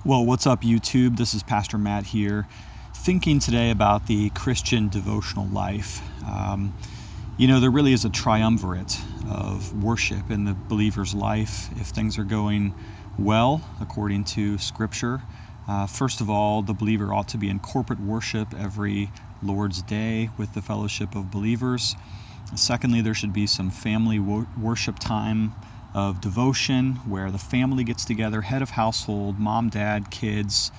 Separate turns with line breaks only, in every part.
Well, what's up, YouTube? This is Pastor Matt here, thinking today about the Christian devotional life. There really is a triumvirate of worship in the believer's life if things are going well, according to Scripture. First of all, the believer ought to be in corporate worship every Lord's Day with the fellowship of believers. Secondly, there should be some family worship time of devotion where the family gets together, head of household, mom, dad, kids,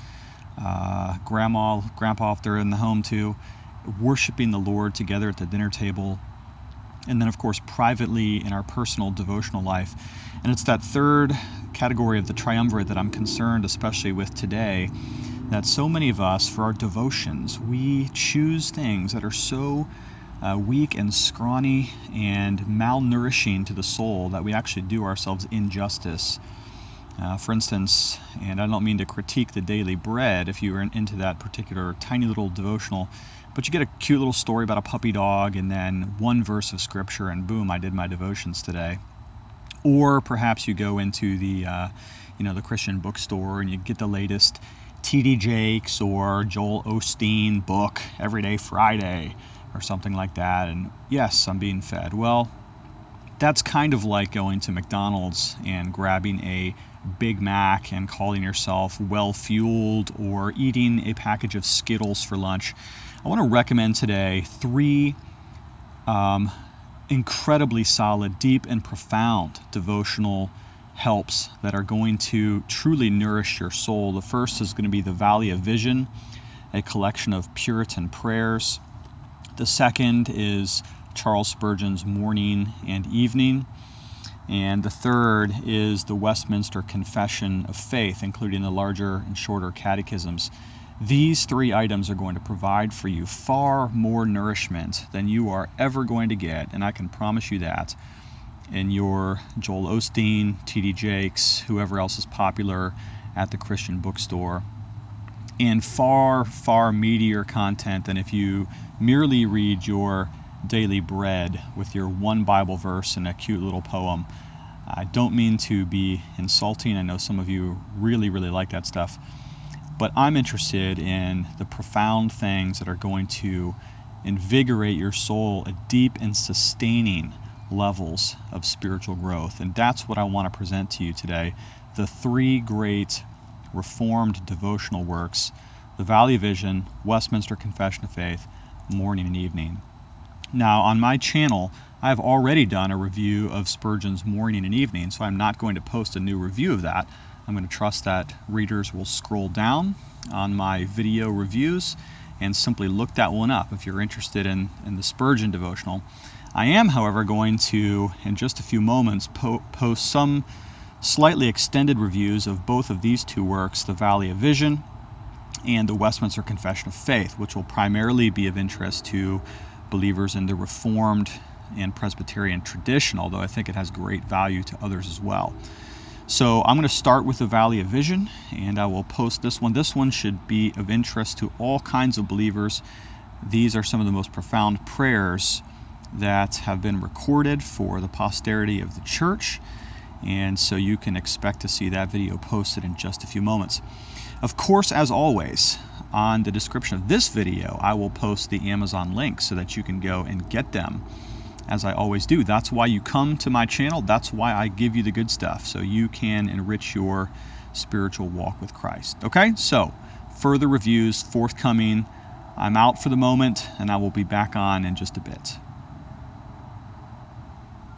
grandma, grandpa if they're in the home too, worshiping the Lord together at the dinner table. And then, of course, privately in our personal devotional life. And it's that third category of the triumvirate that I'm concerned especially with today, that so many of us, for our devotions, we choose things that are so weak and scrawny and malnourishing to the soul that we actually do ourselves injustice. For instance, and I don't mean to critique the daily bread if you are into that particular tiny little devotional, but you get a cute little story about a puppy dog and then one verse of scripture and boom, I did my devotions today. Or perhaps you go into the Christian bookstore and you get the latest T.D. Jakes or Joel Osteen book, Everyday Friday, or something like that, and yes, I'm being fed. Well, that's kind of like going to McDonald's and grabbing a Big Mac and calling yourself well-fueled, or eating a package of Skittles for lunch. I want to recommend today three incredibly solid, deep, and profound devotional helps that are going to truly nourish your soul. The first is going to be the Valley of Vision, a collection of Puritan prayers. The second is Charles Spurgeon's Morning and Evening. And the third is the Westminster Confession of Faith, including the larger and shorter catechisms. These three items are going to provide for you far more nourishment than you are ever going to get, and I can promise you that, in your Joel Osteen, T.D. Jakes, whoever else is popular at the Christian bookstore. And far, far meatier content than if you merely read your daily bread with your one Bible verse and a cute little poem. I don't mean to be insulting. I know some of you really, really like that stuff. But I'm interested in the profound things that are going to invigorate your soul at deep and sustaining levels of spiritual growth. And that's what I want to present to you today. The three great Reformed devotional works: the Valley of Vision, Westminster Confession of Faith, Morning and Evening. Now, on my channel, I've already done a review of Spurgeon's Morning and Evening, so I'm not going to post a new review of that. I'm going to trust that readers will scroll down on my video reviews and simply look that one up if you're interested in the Spurgeon devotional. I am, however, going to, in just a few moments, post some slightly extended reviews of both of these two works, the Valley of Vision and the Westminster Confession of Faith, which will primarily be of interest to believers in the Reformed and Presbyterian tradition, although I think it has great value to others as well. So I'm going to start with the Valley of Vision, and I will post this one. This one should be of interest to all kinds of believers. These are some of the most profound prayers that have been recorded for the posterity of the church, and so you can expect to see that video posted in just a few moments. Of course, as always, on the description of this video, I will post the Amazon link so that you can go and get them, as I always do. That's why you come to my channel. That's why I give you the good stuff, so you can enrich your spiritual walk with Christ. Okay, so further reviews forthcoming. I'm out for the moment, and I will be back on in just a bit.